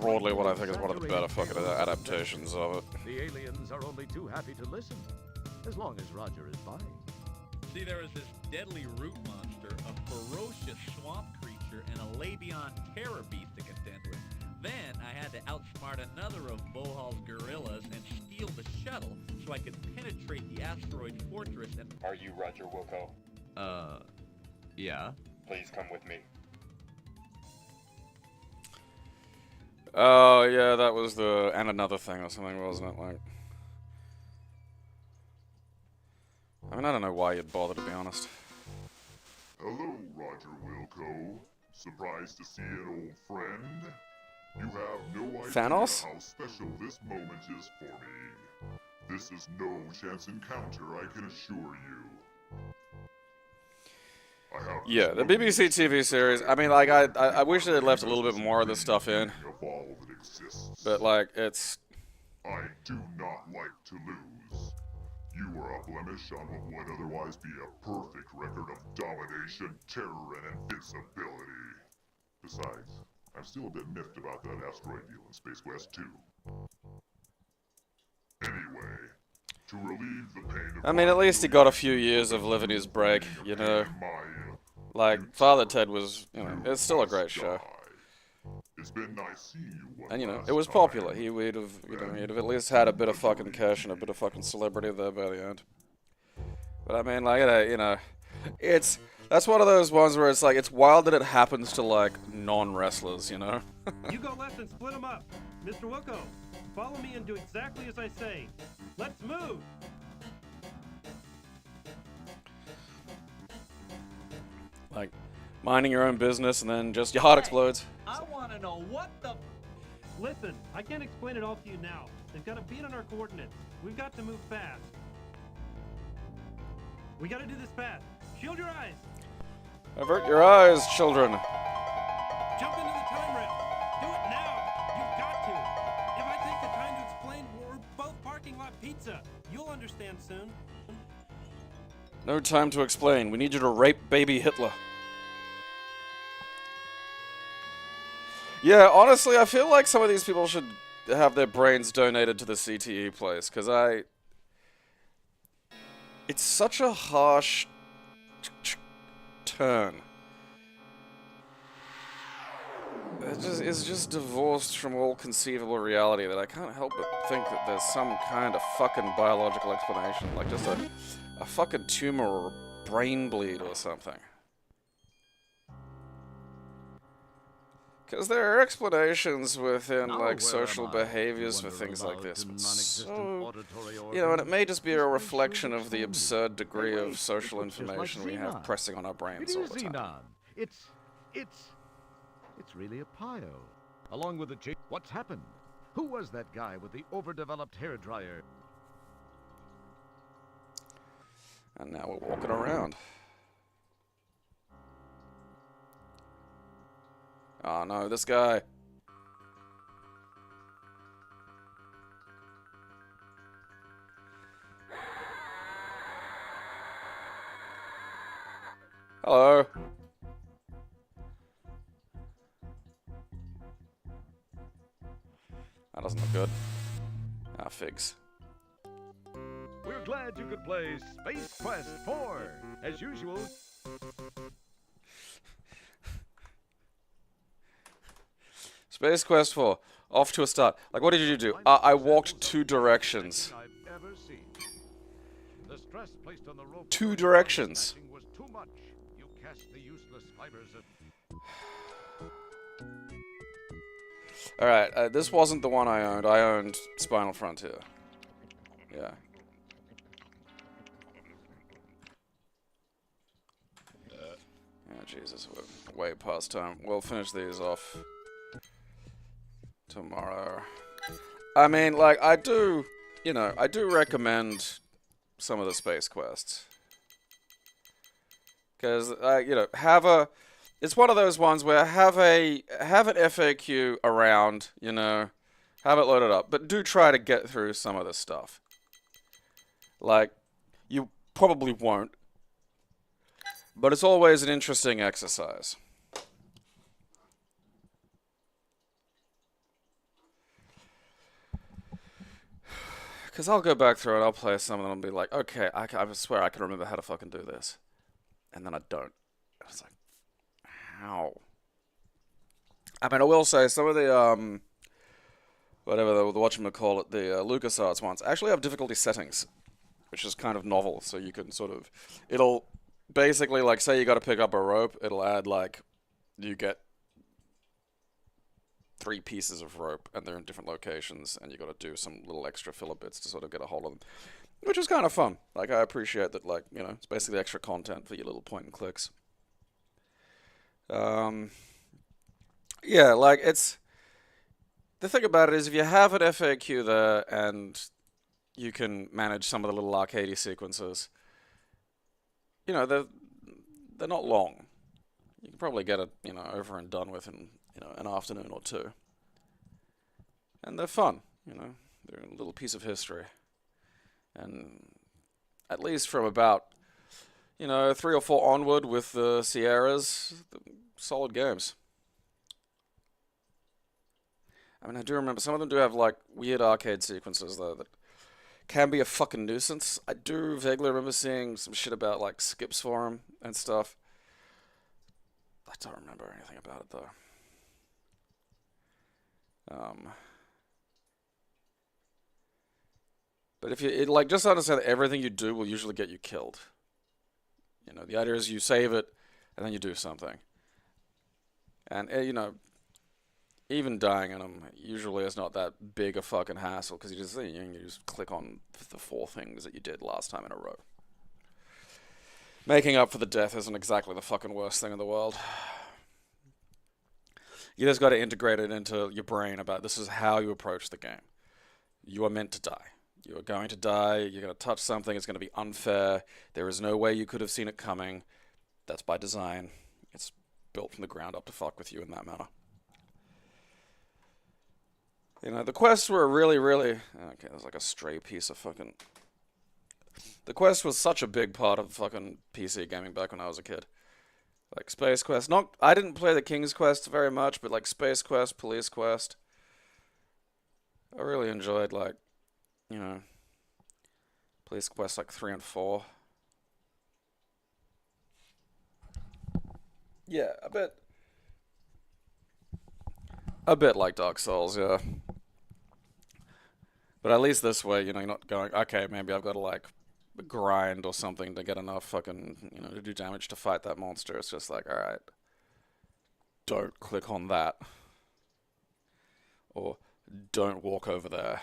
broadly what I think is one of the better fucking adaptations of it. The aliens are only too happy to listen, as long as Roger is by. See, there is this deadly root monster, a ferocious swamp creature, and a Labion terror beast to contend with. Then I had to outsmart another of Bohal's guerrillas and steal the shuttle so I could penetrate the asteroid fortress and... Are you Roger Wilco? Yeah? Please come with me. Oh, yeah, that was the... and another thing or something, wasn't it? Like... I mean, I don't know why you'd bother, to be honest. Hello, Roger Wilco. Surprised to see an old friend? You have no idea Thanos? how special this moment is for me. This is no chance encounter, I can assure you. I have Yeah, the BBC TV series, I mean, like, I wish they had left a little bit more of this stuff in. Of all that exists. But, like, it's... I do not like to lose. You are a blemish on what would otherwise be a perfect record of domination, terror, and invincibility. Besides, I'm still a bit miffed about that asteroid deal in Space Quest 2. Anyway, to relieve the pain of... I mean, at least he got a few years of living his break, you know. Like, Father Ted was, you know, it's still a great show. It's been nice seeing you. And, you know, it was popular. He'd have, you know, he'd have at least had a bit of fucking cash and a bit of fucking celebrity there by the end. But I mean, like, you know, it's... That's one of those ones where it's like, it's wild that it happens to, like, non-wrestlers, you know? You go left and split them up. Mr. Wilco, follow me and do exactly as I say. Let's move! Like, minding your own business and then just your heart explodes. I want to know what the... Listen, I can't explain it all to you now. They've got a beat on our coordinates. We've got to move fast. We gotta do this fast. Shield your eyes! Avert your eyes, children. Jump into the time rail. Do it now. You've got to. If I take the time to explain we're both parking lot pizza, you'll understand soon. No time to explain. We need you to rape baby Hitler. Yeah, honestly, I feel like some of these people should have their brains donated to the CTE place, because it's such a harsh turn. It's just divorced from all conceivable reality that I can't help but think that there's some kind of fucking biological explanation, like just a fucking tumor or a brain bleed or something. Because there are explanations within, like, social behaviors for things like this, but so, you know, and it may just be a reflection of the absurd degree of social information we have pressing on our brains all the time. It's really a pio. Along with the what's happened? Who was that guy with the overdeveloped hairdryer? And now we're walking around. Oh no, this guy. Hello. That doesn't look good. Ah, figs. We're glad you could play Space Quest 4. As usual. Space Quest 4. Off to a start. Like, what did you do? I walked 2 directions. Two directions. Alright, this wasn't the one I owned. I owned Spinal Frontier. Yeah. Oh, Jesus, we're way past time. We'll finish these off tomorrow. I mean, like, I do recommend some of the space quests. Because, you know, it's one of those ones where have an FAQ around, you know, have it loaded up, but do try to get through some of this stuff. Like, you probably won't, but it's always an interesting exercise. Because I'll go back through and I'll play some of them and be like, okay, I swear I can remember how to fucking do this. And then I don't. It's like, how? I mean, I will say some of the whatever the whatchamacallit, the LucasArts ones actually have difficulty settings, which is kind of novel. So you can sort of, it'll basically, like, say you got to pick up a rope, it'll add, like, you get 3 pieces of rope, and they're in different locations, and you got to do some little extra filler bits to sort of get a hold of them, which is kind of fun. Like, I appreciate that, like, you know, it's basically extra content for your little point and clicks. Yeah, like, it's, the thing about it is, if you have an FAQ there, and you can manage some of the little arcadey sequences, you know, they're not long. You can probably get it, you know, over and done with in, you know, an afternoon or 2. And they're fun, you know. They're a little piece of history. And at least from about, you know, 3 or 4 onward with the Sierras, solid games. I mean, I do remember some of them do have, like, weird arcade sequences, though, that can be a fucking nuisance. I do vaguely remember seeing some shit about, like, skips for them and stuff. I don't remember anything about it, though. But if you, like, just understand that everything you do will usually get you killed. You know, the idea is you save it, and then you do something. And, you know, even dying in them usually is not that big a fucking hassle, because you just click on the 4 things that you did last time in a row. Making up for the death isn't exactly the fucking worst thing in the world. You just got to integrate it into your brain about this is how you approach the game. You are meant to die. You are going to die. You're going to touch something. It's going to be unfair. There is no way you could have seen it coming. That's by design. It's built from the ground up to fuck with you in that manner. You know, the quests were really, really... Okay, there's like a stray piece of fucking... The quest was such a big part of fucking PC gaming back when I was a kid. Like, Space Quest. I didn't play the King's Quest very much, but, like, Space Quest, Police Quest. I really enjoyed, like, you know, Police Quest, like, 3 and 4. Yeah, a bit like Dark Souls, yeah. But at least this way, you know, you're not going, okay, maybe I've got to, like, grind or something to get enough fucking, you know, to do damage to fight that monster. It's just like, alright, don't click on that. Or don't walk over there.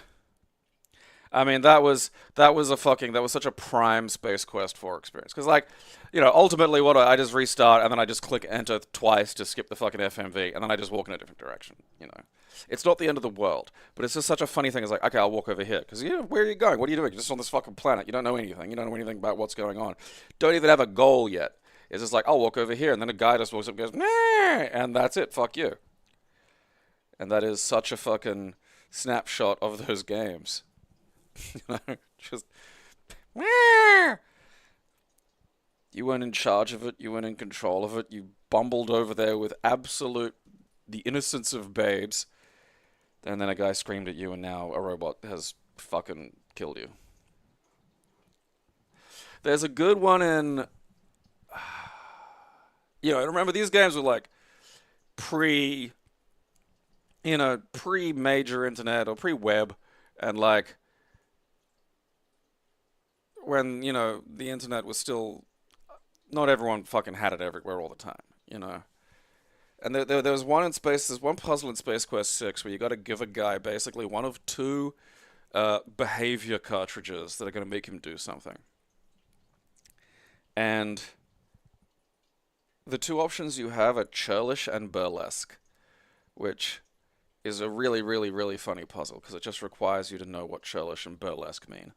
I mean, that was such a prime Space Quest 4 experience. Because, like, you know, ultimately, I just restart, and then I just click enter twice to skip the fucking FMV, and then I just walk in a different direction, you know. It's not the end of the world, but it's just such a funny thing. It's like, okay, I'll walk over here. Because, you know, where are you going? What are you doing? You're just on this fucking planet. You don't know anything. You don't know anything about what's going on. Don't even have a goal yet. It's just like, I'll walk over here, and then a guy just walks up and goes, nah, and that's it. Fuck you. And that is such a fucking snapshot of those games. You know, just... You weren't in charge of it. You weren't in control of it. You bumbled over there with the innocence of babes. And then a guy screamed at you, and now a robot has fucking killed you. There's a good one in... You know, remember, these games were like pre-major internet or pre-web, and like when, you know, the internet was still... Not everyone fucking had it everywhere all the time, you know. And there was one in Space... There's one puzzle in Space Quest 6 where you got to give a guy basically one of 2 behavior cartridges that are going to make him do something. And the 2 options you have are churlish and burlesque, which is a really, really, really funny puzzle because it just requires you to know what churlish and burlesque mean.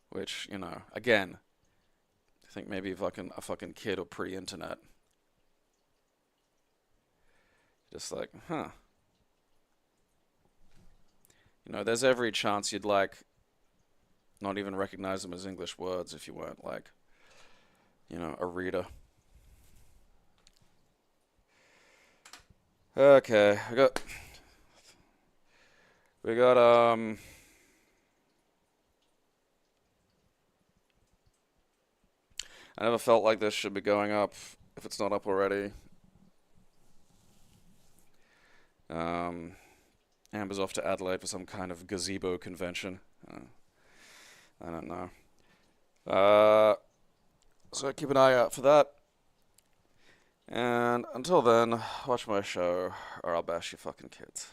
Which, you know, again, I think maybe a fucking kid or pre-internet. Just like, huh. You know, there's every chance you'd, like, not even recognize them as English words if you weren't, like, you know, a reader. Okay, we got, I never felt like this should be going up if it's not up already. Amber's off to Adelaide for some kind of gazebo convention. I don't know. So keep an eye out for that. And until then, watch my show, or I'll bash your fucking kids.